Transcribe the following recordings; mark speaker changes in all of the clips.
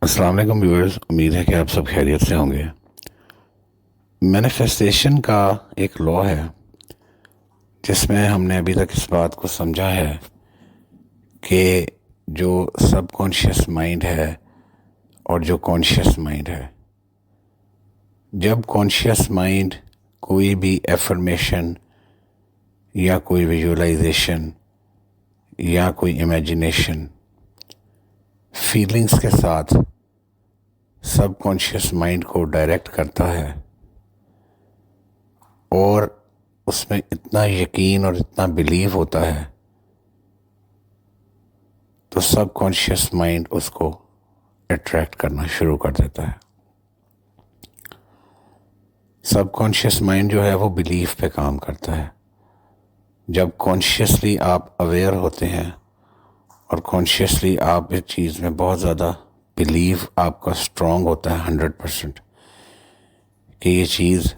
Speaker 1: السلام علیکم ویورز، امید ہے کہ آپ سب خیریت سے ہوں گے۔ مینیفیسٹیشن کا ایک لا ہے جس میں ہم نے ابھی تک اس بات کو سمجھا ہے کہ جو سب کانشیس مائنڈ ہے اور جو کانشیس مائنڈ ہے، جب کانشیس مائنڈ کوئی بھی ایفرمیشن یا کوئی ویژولائزیشن یا کوئی امیجنیشن فیلنگز کے ساتھ سب کانشیس مائنڈ کو ڈائریکٹ کرتا ہے اور اس میں اتنا یقین اور اتنا بلیو ہوتا ہے تو سب کانشیس مائنڈ اس کو اٹریکٹ کرنا شروع کر دیتا ہے۔ سب کانشیس مائنڈ جو ہے وہ بلیف پہ کام کرتا ہے۔ جب کانشیسلی آپ اویئر ہوتے ہیں اور کانشیسلی آپ اس چیز میں بہت زیادہ بلیو آپ کا اسٹرانگ ہوتا ہے 100% کہ یہ چیز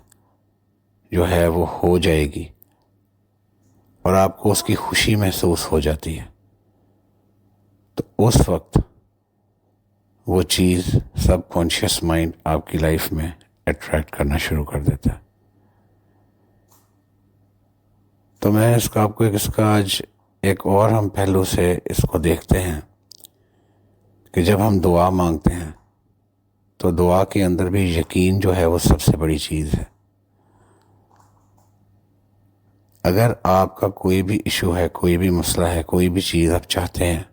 Speaker 1: جو ہے وہ ہو جائے گی اور آپ کو اس کی خوشی محسوس ہو جاتی ہے، تو اس وقت وہ چیز سب کانشیس مائنڈ آپ کی لائف میں اٹریکٹ کرنا شروع کر دیتا ہے۔ تو میں اس کا آج ایک اور ہم پہلو سے اس کو دیکھتے ہیں کہ جب ہم دعا مانگتے ہیں تو دعا کے اندر بھی یقین جو ہے وہ سب سے بڑی چیز ہے۔ اگر آپ کا کوئی بھی ایشو ہے، کوئی بھی مسئلہ ہے، کوئی بھی چیز آپ چاہتے ہیں،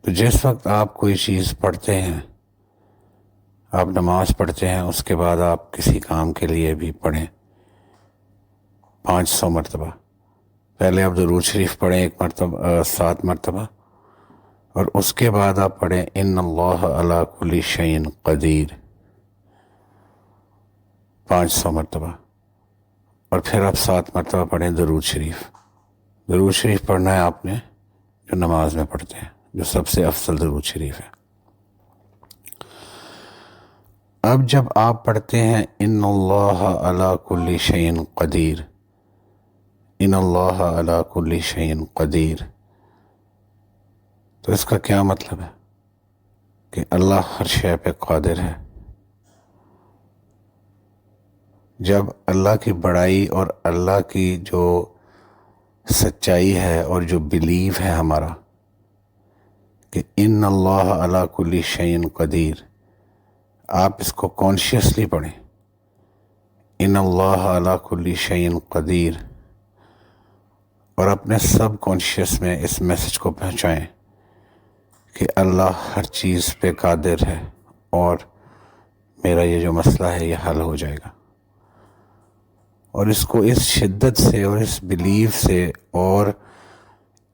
Speaker 1: تو جس وقت آپ کوئی چیز پڑھتے ہیں، آپ نماز پڑھتے ہیں، اس کے بعد آپ کسی کام کے لیے بھی پڑھیں 500 مرتبہ، پہلے آپ درود شریف پڑھیں 7 مرتبہ، اور اس کے بعد آپ پڑھیں ان اللہ علی کل شیء قدیر 500 مرتبہ، اور پھر آپ 7 مرتبہ پڑھیں درود شریف۔ درود شریف پڑھنا ہے آپ نے جو نماز میں پڑھتے ہیں، جو سب سے افضل درود شریف ہے۔ اب جب آپ پڑھتے ہیں ان اللہ علی کل شیء قدیر، ان اللہ علی کل شیء قدیر، تو اس کا کیا مطلب ہے؟ کہ اللہ ہر شے پہ قادر ہے۔ جب اللہ کی بڑائی اور اللہ کی جو سچائی ہے اور جو بلیو ہے ہمارا کہ ان اللہ علی کل شیء قدیر، آپ اس کو کانشیسلی پڑھیں، ان اللہ علی کل شیء قدیر، اور اپنے سب کانشیس میں اس میسج کو پہنچائیں کہ اللہ ہر چیز پہ قادر ہے اور میرا یہ جو مسئلہ ہے یہ حل ہو جائے گا۔ اور اس کو اس شدت سے اور اس بلیف سے اور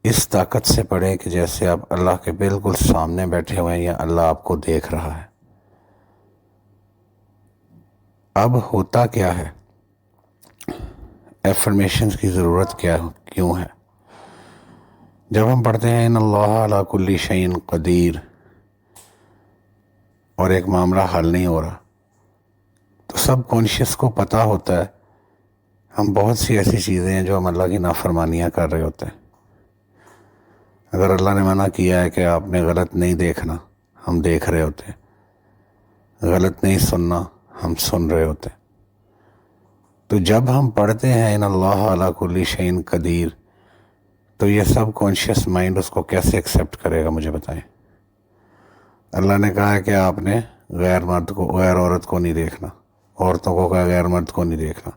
Speaker 1: اس طاقت سے پڑھیں کہ جیسے آپ اللہ کے بالکل سامنے بیٹھے ہوئے ہیں یا اللہ آپ کو دیکھ رہا ہے۔ اب ہوتا کیا ہے؟ ایفرمیشنز کی ضرورت کیوں ہے؟ جب ہم پڑھتے ہیں ان اللہ علی کل شیء قدیر اور ایک معاملہ حل نہیں ہو رہا، تو سب کانشیس کو پتہ ہوتا ہے ہم بہت سی ایسی چیزیں ہیں جو ہم اللہ کی نافرمانیاں کر رہے ہوتے ہیں۔ اگر اللہ نے منع کیا ہے کہ آپ نے غلط نہیں دیکھنا، ہم دیکھ رہے ہوتے ہیں، غلط نہیں سننا، ہم سن رہے ہوتے ہیں۔ تو جب ہم پڑھتے ہیں ان اللہ علی کل شیء قدیر، تو یہ سب کانشیس مائنڈ اس کو کیسے ایکسیپٹ کرے گا؟ مجھے بتائیں۔ اللہ نے کہا ہے کہ آپ نے غیر مرد کو، غیر عورت کو نہیں دیکھنا، عورتوں کو کہا غیر مرد کو نہیں دیکھنا،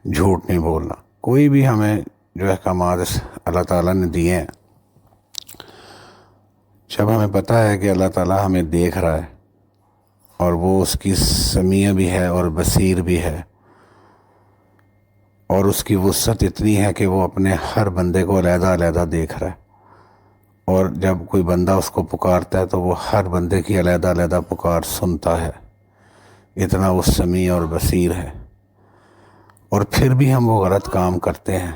Speaker 1: جھوٹ نہیں بولنا، کوئی بھی ہمیں جو احکامات اللہ تعالیٰ نے دیے ہیں، جب ہمیں پتہ ہے کہ اللہ تعالیٰ ہمیں دیکھ رہا ہے اور وہ اس کی سمیع بھی ہے اور بصیر بھی ہے، اور اس کی وسعت اتنی ہے کہ وہ اپنے ہر بندے کو علیحدہ علیحدہ دیکھ رہا ہے، اور جب کوئی بندہ اس کو پکارتا ہے تو وہ ہر بندے کی علیحدہ علیحدہ پکار سنتا ہے، اتنا وہ سمیع اور بصیر ہے، اور پھر بھی ہم وہ غلط کام کرتے ہیں،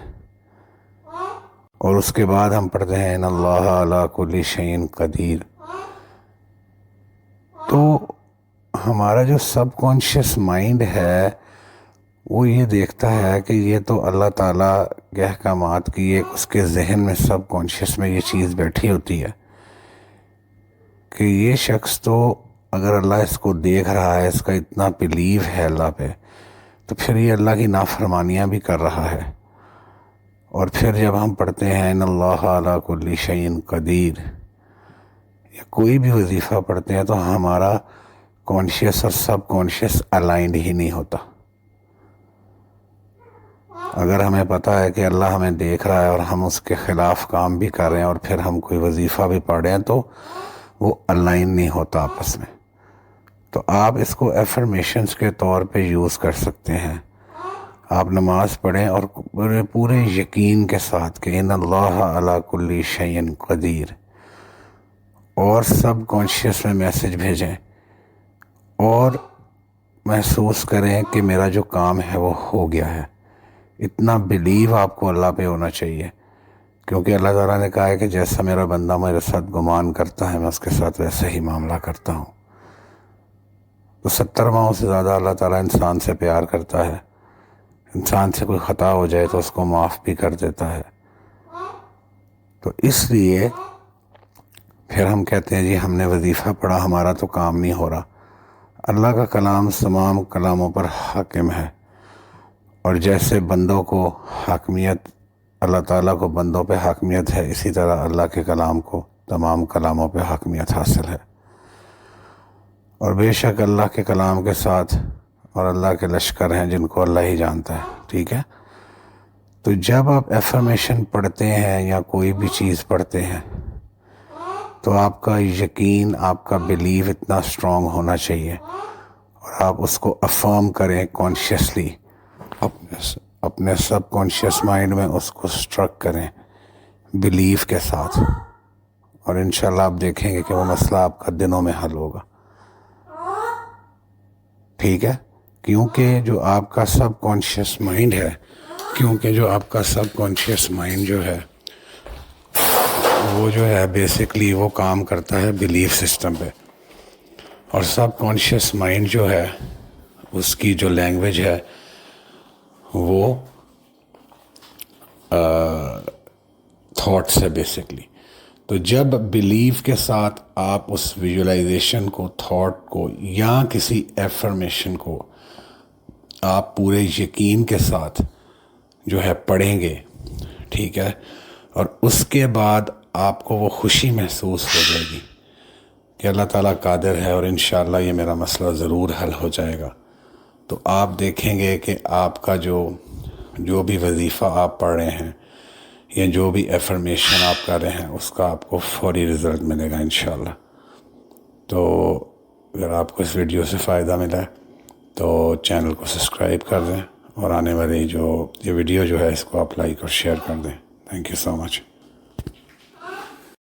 Speaker 1: اور اس کے بعد ہم پڑھتے ہیں ان اللہ علی کل شیء قدیر۔ تو ہمارا جو سب کانشیس مائنڈ ہے وہ یہ دیکھتا ہے کہ یہ تو اللہ تعالیٰ کے احکامات کی ایک اس کے ذہن میں سب کانشیس میں یہ چیز بیٹھی ہوتی ہے کہ یہ شخص تو اگر اللہ اس کو دیکھ رہا ہے، اس کا اتنا بلیو ہے اللہ پہ، تو پھر یہ اللہ کی نافرمانیاں بھی کر رہا ہے۔ اور پھر جب ہم پڑھتے ہیں ان اللہ علی کل شیء قدیر یا کوئی بھی وظیفہ پڑھتے ہیں، تو ہمارا کانشیس اور سب کانشیس الائنڈ ہی نہیں ہوتا۔ اگر ہمیں پتہ ہے کہ اللہ ہمیں دیکھ رہا ہے اور ہم اس کے خلاف کام بھی کر رہے ہیں اور پھر ہم کوئی وظیفہ بھی پڑھ رہے ہیں، تو وہ الائن نہیں ہوتا آپس میں۔ تو آپ اس کو ایفرمیشنز کے طور پہ یوز کر سکتے ہیں۔ آپ نماز پڑھیں اور پورے یقین کے ساتھ کہ ان اللہ علی کل شیء قدیر، اور سب کانشیس میں میسج بھیجیں اور محسوس کریں کہ میرا جو کام ہے وہ ہو گیا ہے۔ اتنا بلیو آپ کو اللہ پہ ہونا چاہیے، کیونکہ اللہ تعالیٰ نے کہا ہے کہ جیسا میرا بندہ میرے ساتھ گمان کرتا ہے میں اس کے ساتھ ویسے ہی معاملہ کرتا ہوں۔ تو 70 ماہوں سے زیادہ اللہ تعالیٰ انسان سے پیار کرتا ہے۔ انسان سے کوئی خطا ہو جائے تو اس کو معاف بھی کر دیتا ہے۔ تو اس لیے پھر ہم کہتے ہیں جی ہم نے وظیفہ پڑھا، ہمارا تو کام نہیں ہو رہا۔ اللہ کا کلام تمام کلاموں پر حاکم ہے، اور جیسے بندوں کو حاکمیت، اللہ تعالیٰ کو بندوں پہ حاکمیت ہے، اسی طرح اللہ کے کلام کو تمام کلاموں پہ حاکمیت حاصل ہے۔ اور بے شک اللہ کے کلام کے ساتھ اور اللہ کے لشکر ہیں جن کو اللہ ہی جانتا ہے، ٹھیک ہے؟ تو جب آپ ایفرمیشن پڑھتے ہیں یا کوئی بھی چیز پڑھتے ہیں، تو آپ کا یقین، آپ کا بلیو اتنا اسٹرانگ ہونا چاہیے، اور آپ اس کو افرم کریں کانشیسلی، اپنے سب کانشیس مائنڈ میں اس کو اسٹرک کریں بلیو کے ساتھ، اور انشاءاللہ آپ دیکھیں گے کہ وہ مسئلہ آپ کا دنوں میں حل ہوگا، ٹھیک ہے؟ کیونکہ جو آپ کا سب کانشیس مائنڈ جو ہے وہ جو ہے بیسکلی وہ کام کرتا ہے بلیف سسٹم پہ، اور سب کانشیس مائنڈ جو ہے اس کی جو لینگویج ہے وہ تھاٹس ہے بیسکلی۔ تو جب بلیف کے ساتھ آپ اس ویژولائزیشن کو، تھاٹ کو یا کسی ایفرمیشن کو آپ پورے یقین کے ساتھ جو ہے پڑھیں گے، ٹھیک ہے، اور اس کے بعد آپ کو وہ خوشی محسوس ہو جائے گی کہ اللہ تعالیٰ قادر ہے اور انشاءاللہ یہ میرا مسئلہ ضرور حل ہو جائے گا، تو آپ دیکھیں گے کہ آپ کا جو بھی وظیفہ آپ پڑھ رہے ہیں یا جو بھی ایفرمیشن آپ کر رہے ہیں اس کا آپ کو فوری رزلٹ ملے گا انشاءاللہ۔ تو اگر آپ کو اس ویڈیو سے فائدہ ملا ہے تو چینل کو سبسکرائب کر دیں، اور آنے والی یہ ویڈیو جو ہے اس کو آپ لائک اور شیئر کر دیں۔ Thank you so much.